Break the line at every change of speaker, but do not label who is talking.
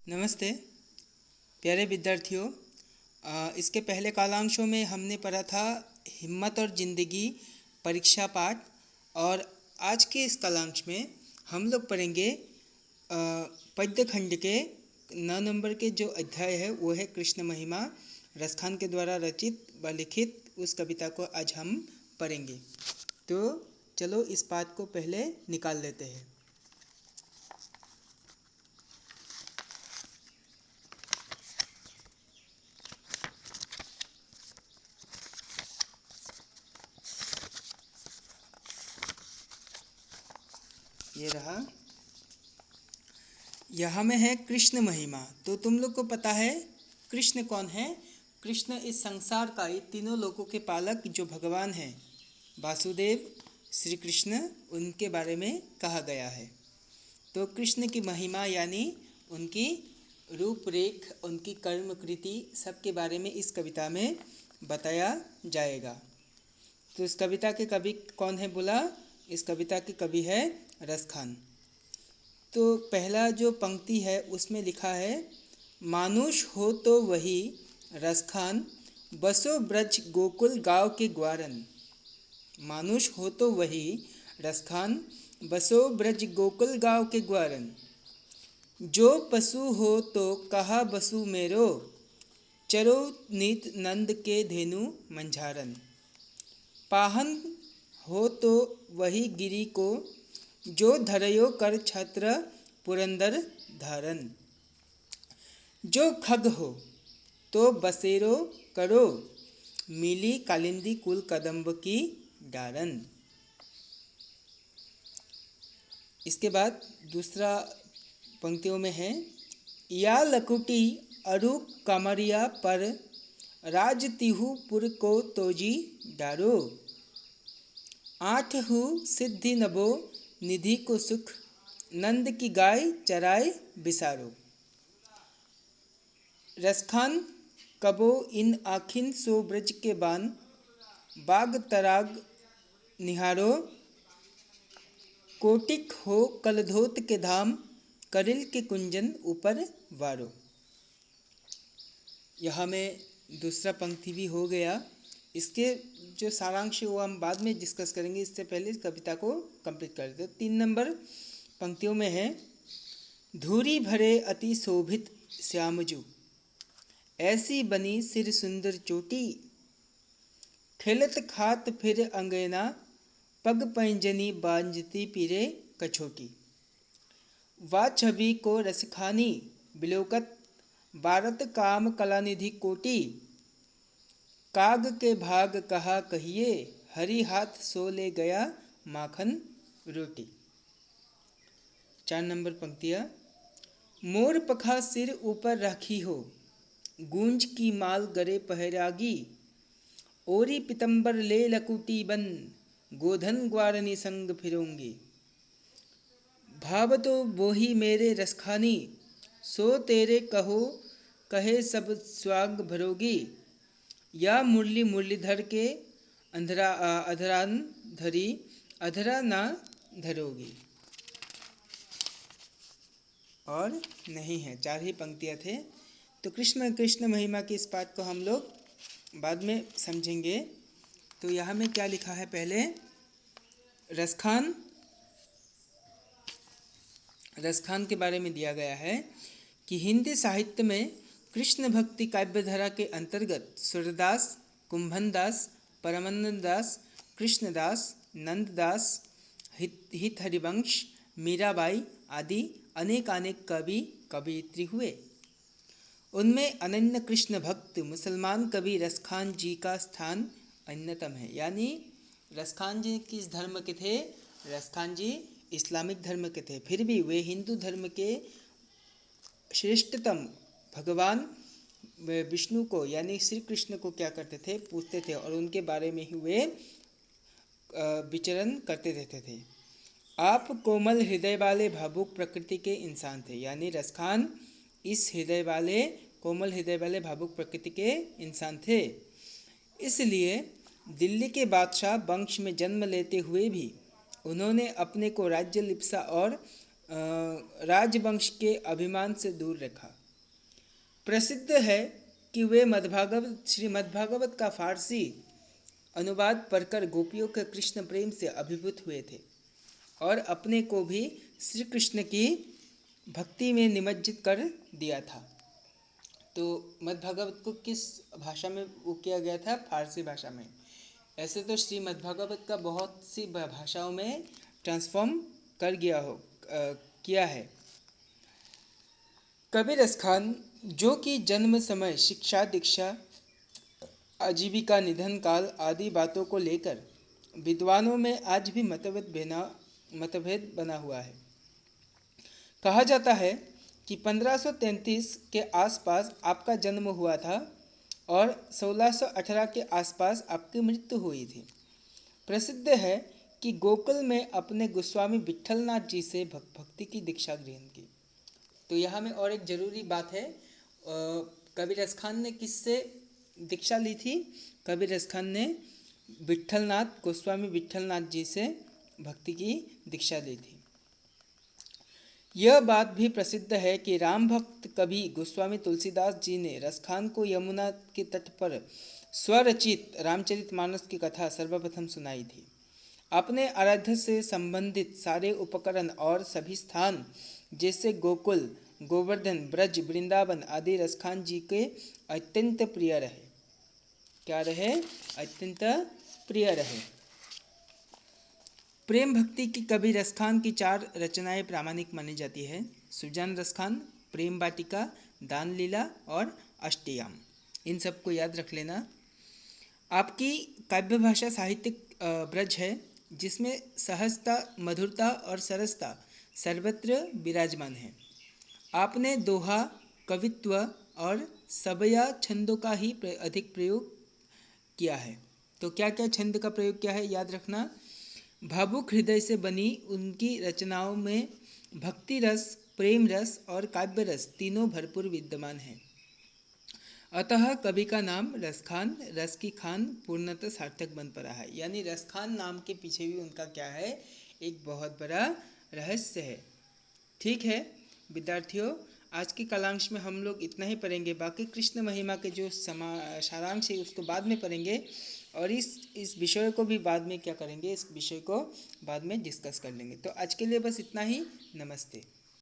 नमस्ते प्यारे विद्यार्थियों। इसके पहले कालांशों में हमने पढ़ा था हिम्मत और ज़िंदगी परीक्षा पाठ, और आज के इस कालांश में हम लोग पढ़ेंगे पद्य खंड के 9 नंबर के जो अध्याय है वो है कृष्ण महिमा। रसखान के द्वारा रचित व लिखित उस कविता को आज हम पढ़ेंगे। तो चलो इस पाठ को पहले निकाल लेते हैं। ये रहा, यहाँ में है कृष्ण महिमा। तो तुम लोग को पता है कृष्ण कौन है। कृष्ण इस संसार का, ये तीनों लोगों के पालक जो भगवान हैं, वासुदेव श्री कृष्ण, उनके बारे में कहा गया है। तो कृष्ण की महिमा यानी उनकी रूपरेख, उनकी कर्म कृति, सबके बारे में इस कविता में बताया जाएगा। तो इस कविता के कवि कौन है बोला? इस कविता के कवि है रसखान। तो पहला जो पंक्ति है उसमें लिखा है, मानुष हो तो वही रसखान, बसो ब्रज गोकुल गाँव के ग्वारन। मानुष हो तो वही रसखान, बसो ब्रज गोकुल गाँव के ग्वारन। जो पशु हो तो कहा बसु मेरो, चरो नित नंद के धेनु मंझारन। पाहन हो तो वही गिरी को, जो धरयो कर छत्र पुरंदर धारन। जो खग हो तो बसेरो करो, मिली कालिंदी कुल कदम्ब की डारन। इसके बाद दूसरा पंक्तियों में है, या लकुटी अरु कमरिया पर, राज तिहु पुर को तोजी डारो। आठ हु सिद्धि नभो निधि को सुख, नंद की गाय चराय बिसारो। रसखान कबो इन आखिन सो ब्रज के बान, बाग तराग निहारो। कोटिक हो कलधोत के धाम, करिल के कुंजन ऊपर वारो। यहाँ में दूसरा पंक्ति भी हो गया। इसके जो सारांश है वो हम बाद में डिस्कस करेंगे, इससे पहले इस कविता को कंप्लीट कर देते। 3 नंबर पंक्तियों में है, धूरी भरे अति शोभित श्यामजू, ऐसी बनी सिर सुंदर चोटी। खेलत खात फिर अंगना, पग पैंजनी बांजती पीरे कछोटी। वा छवि को रसखानी बिलोकत, भारत काम कलानिधि कोटि। काग के भाग कहा कहिए, हरि हाथ सो ले गया माखन रोटी। 4 नंबर पंक्तियाँ, मोर पखा सिर ऊपर राखी हो, गूंज की माल गरे पहरागी। ओरी पितंबर ले लकुटी बन, गोधन ग्वारनी संग फिरोंगी। भाव तो बोही मेरे रसखानी, सो तेरे कहो कहे सब स्वाग भरोगी। या मुरली मुरलीधर के अधरान धरी, अधरा ना धरोगी। और नहीं है, 4 ही पंक्तियाँ थे। तो कृष्ण महिमा की इस पाठ को हम लोग बाद में समझेंगे। तो यहाँ में क्या लिखा है, पहले रसखान के बारे में दिया गया है कि हिंदी साहित्य में कृष्ण भक्ति काव्यधारा के अंतर्गत सूरदास, कुंभनदास, परमानंददास, कृष्णदास, नंददास, हित हरिवंश, मीराबाई आदि अनेक कवि कवयित्री हुए। उनमें अनन्य कृष्ण भक्त मुसलमान कवि रसखान जी का स्थान अन्यतम है। यानी रसखान जी किस धर्म के थे? रसखान जी इस्लामिक धर्म के थे, फिर भी वे हिंदू धर्म के श्रेष्ठतम भगवान विष्णु को यानी श्री कृष्ण को क्या करते थे? पूछते थे, और उनके बारे में ही वे विचरण करते रहते थे। आप कोमल हृदय वाले भावुक प्रकृति के इंसान थे। यानी रसखान इस हृदय वाले, कोमल हृदय वाले भावुक प्रकृति के इंसान थे। इसलिए दिल्ली के बादशाह वंश में जन्म लेते हुए भी उन्होंने अपने को राज्य लिप्सा और राजवंश के अभिमान से दूर रखा। प्रसिद्ध है कि वे श्रीमद्भागवत का फारसी अनुवाद पढ़कर गोपियों के कृष्ण प्रेम से अभिभूत हुए थे और अपने को भी श्री कृष्ण की भक्ति में निमज्जित कर दिया था। तो मद्भागवत को किस भाषा में वो किया गया था? फारसी भाषा में। ऐसे तो श्रीमद्भागवत का बहुत सी भाषाओं में ट्रांसफॉर्म किया है। कबीर खान, जो कि जन्म समय, शिक्षा दीक्षा, आजीविका, निधन काल आदि बातों को लेकर विद्वानों में आज भी मतभेद बना हुआ है। कहा जाता है कि 1533 के आसपास आपका जन्म हुआ था और 1618 के आसपास आपकी मृत्यु हुई थी। प्रसिद्ध है कि गोकुल में अपने गोस्वामी विट्ठलनाथ जी से भक्ति की दीक्षा ग्रहण की। तो यहाँ में और एक जरूरी बात है, कबीर खान ने किससे दीक्षा ली थी? कबीर खान ने गोस्वामी विट्ठलनाथ जी से भक्ति की दीक्षा ली थी। यह बात भी प्रसिद्ध है कि राम भक्त कवि गोस्वामी तुलसीदास जी ने रसखान को यमुना के तट पर स्वरचित रामचरितमानस की कथा सर्वप्रथम सुनाई थी। अपने आराध्य से संबंधित सारे उपकरण और सभी स्थान जैसे गोकुल, गोवर्धन, ब्रज, वृंदावन आदि रसखान जी के अत्यंत प्रिय रहे। क्या रहे? अत्यंत प्रिय रहे। प्रेम भक्ति की कवि रसखान की 4 रचनाएं प्रामाणिक मानी जाती है: सुजान रसखान, प्रेम वाटिका, दान लीला और अष्टयाम। इन सबको याद रख लेना। आपकी काव्य भाषा साहित्यिक ब्रज है, जिसमें सहजता, मधुरता और सरसता सर्वत्र विराजमान है। आपने दोहा, कवित्व और सबया छंदों का ही अधिक प्रयोग किया है। तो क्या क्या छंद का प्रयोग किया है, याद रखना। भावुक हृदय से बनी उनकी रचनाओं में भक्ति रस, प्रेम रस और काव्य रस तीनों भरपूर विद्यमान है। अतः कवि का नाम रसखान, रस की खान पूर्णतः सार्थक बन पड़ा है। यानी रसखान नाम के पीछे भी उनका क्या है? एक बहुत बड़ा रहस्य है। ठीक है विद्यार्थियों, आज के कलांश में हम लोग इतना ही पढ़ेंगे। बाकी कृष्ण महिमा के जो सारांश है उसको बाद में पढ़ेंगे और इस विषय को भी बाद में क्या करेंगे, इस विषय को बाद में डिस्कस कर लेंगे। तो आज के लिए बस इतना ही। नमस्ते।